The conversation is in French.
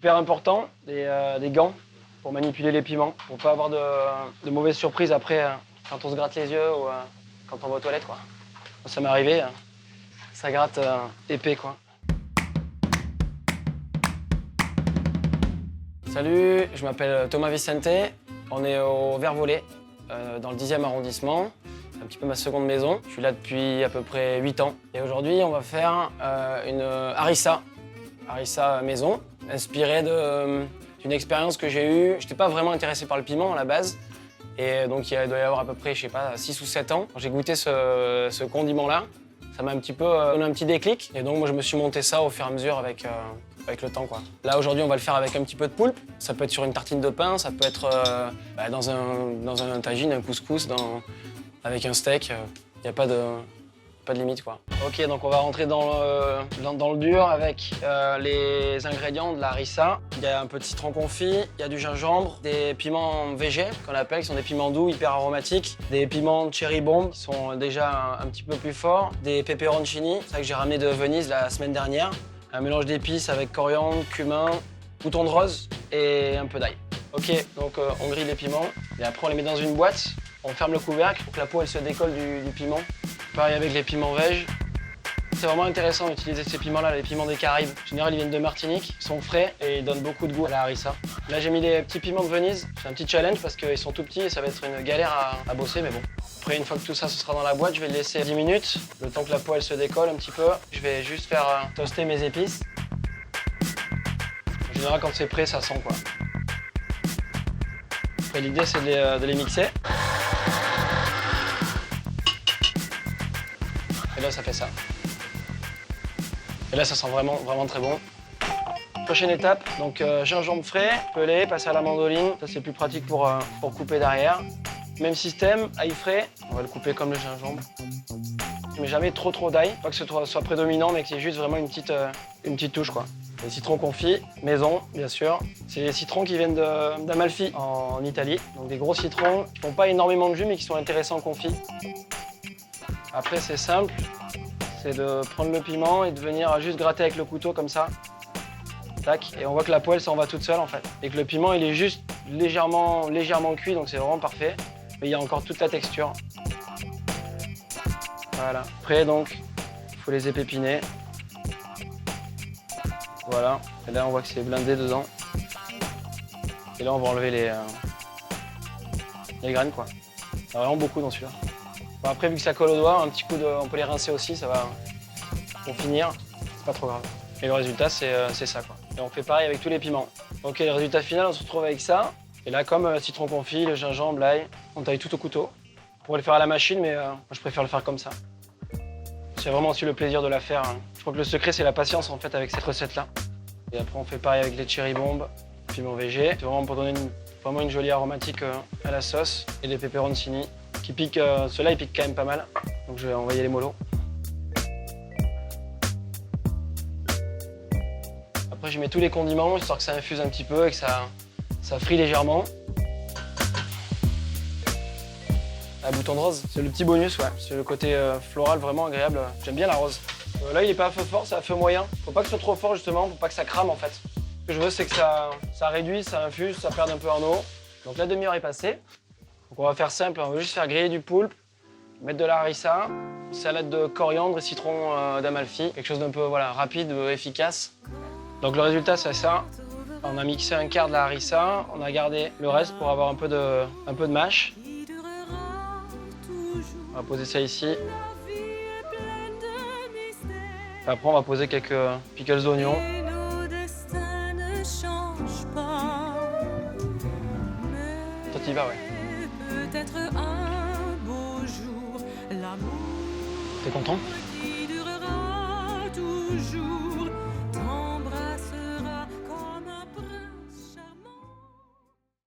Hyper important, des gants pour manipuler les piments, pour pas avoir de mauvaises surprises après quand on se gratte les yeux ou quand on va aux toilettes, quoi. Ça m'est arrivé, ça gratte épais, quoi. Salut, je m'appelle Thomas Vicente. On est au Vert Volet, dans le 10e arrondissement. C'est un petit peu ma seconde maison. Je suis là depuis à peu près 8 ans. Et aujourd'hui, on va faire une harissa maison, inspirée d'une expérience que j'ai eue. Je n'étais pas vraiment intéressé par le piment à la base. Et donc, il doit y avoir à peu près, je sais pas, 6 ou 7 ans. Quand j'ai goûté ce condiment-là, ça m'a un petit peu donné un petit déclic. Et donc, moi, je me suis monté ça au fur et à mesure avec le temps, quoi. Là, aujourd'hui, on va le faire avec un petit peu de poulpe. Ça peut être sur une tartine de pain, ça peut être dans un tagine, un couscous, avec un steak. Il n'y a pas de limite, quoi. Ok, donc on va rentrer dans le dur avec les ingrédients de la harissa. Il y a un peu de citron confit, il y a du gingembre, des piments végés qu'on appelle, qui sont des piments doux, hyper aromatiques, des piments cherry bomb qui sont déjà un petit peu plus forts, des peperoncini, c'est ça que j'ai ramené de Venise la semaine dernière, un mélange d'épices avec coriandre, cumin, bouton de rose et un peu d'ail. Ok, donc on grille les piments et après on les met dans une boîte. On ferme le couvercle pour que la peau elle se décolle du piment. Pareil avec les piments veg. C'est vraiment intéressant d'utiliser ces piments-là, les piments des Caraïbes. En général, ils viennent de Martinique, ils sont frais et ils donnent beaucoup de goût à la harissa. Là, j'ai mis les petits piments de Venise. C'est un petit challenge parce qu'ils sont tout petits et ça va être une galère à bosser, mais bon. Après, une fois que tout ça sera dans la boîte, je vais le laisser 10 minutes, le temps que la peau elle se décolle un petit peu. Je vais juste faire toaster mes épices. En général, quand c'est prêt, ça sent, quoi. Après, l'idée, c'est de les mixer. Et là, ça fait ça. Et là, ça sent vraiment, vraiment très bon. Prochaine étape, donc gingembre frais, pelé, passer à la mandoline. Ça, c'est plus pratique pour couper derrière. Même système, ail frais. On va le couper comme le gingembre. Mais jamais trop d'ail. Pas que ce soit prédominant, mais que c'est juste vraiment une petite touche, quoi. Les citrons confits, maison, bien sûr. C'est les citrons qui viennent d'Amalfi, en Italie. Donc des gros citrons qui font pas énormément de jus, mais qui sont intéressants confits. Après, c'est simple, c'est de prendre le piment et de venir juste gratter avec le couteau comme ça. Tac, et on voit que la poêle s'en va toute seule en fait. Et que le piment, il est juste légèrement cuit, donc c'est vraiment parfait. Mais il y a encore toute la texture. Voilà. Après, donc, il faut les épépiner. Voilà. Et là, on voit que c'est blindé dedans. Et là, on va enlever les graines, quoi. Il y a vraiment beaucoup dans celui-là. Bon, après, vu que ça colle au doigt, un petit coup on peut les rincer aussi, ça va pour finir, c'est pas trop grave. Et le résultat, c'est ça, quoi. Et on fait pareil avec tous les piments. Ok, le résultat final, on se retrouve avec ça. Et là, comme le citron confit, le gingembre, l'ail, on taille tout au couteau. On pourrait le faire à la machine, mais moi, je préfère le faire comme ça. C'est vraiment aussi le plaisir de la faire, hein. Je crois que le secret, c'est la patience, en fait, avec cette recette-là. Et après, on fait pareil avec les cherry bombes, piments végé. C'est vraiment pour donner vraiment une jolie aromatique à la sauce. Et les peperoncini. Qui piquent, ceux-là ils piquent quand même pas mal, donc je vais envoyer les mollo. Après je mets tous les condiments, histoire que ça infuse un petit peu et que ça frit légèrement. Un bouton de rose, c'est le petit bonus, ouais. C'est le côté floral vraiment agréable. J'aime bien la rose. Là il est pas à feu fort, c'est à feu moyen. Faut pas que ce soit trop fort justement, pour pas que ça crame en fait. Ce que je veux c'est que ça réduise, ça infuse, ça perde un peu en eau. Donc la demi-heure est passée. Donc on va faire simple, on va juste faire griller du poulpe, mettre de la harissa, salade de coriandre et citron d'Amalfi, quelque chose d'un peu rapide, efficace. Donc le résultat c'est ça. On a mixé un quart de la harissa, on a gardé le reste pour avoir un peu de mâche. On va poser ça ici. Après on va poser quelques pickles d'oignons. Toi t'y vas, ouais. Peut-être un beau jour, l'amour T'es content? qui durera toujours.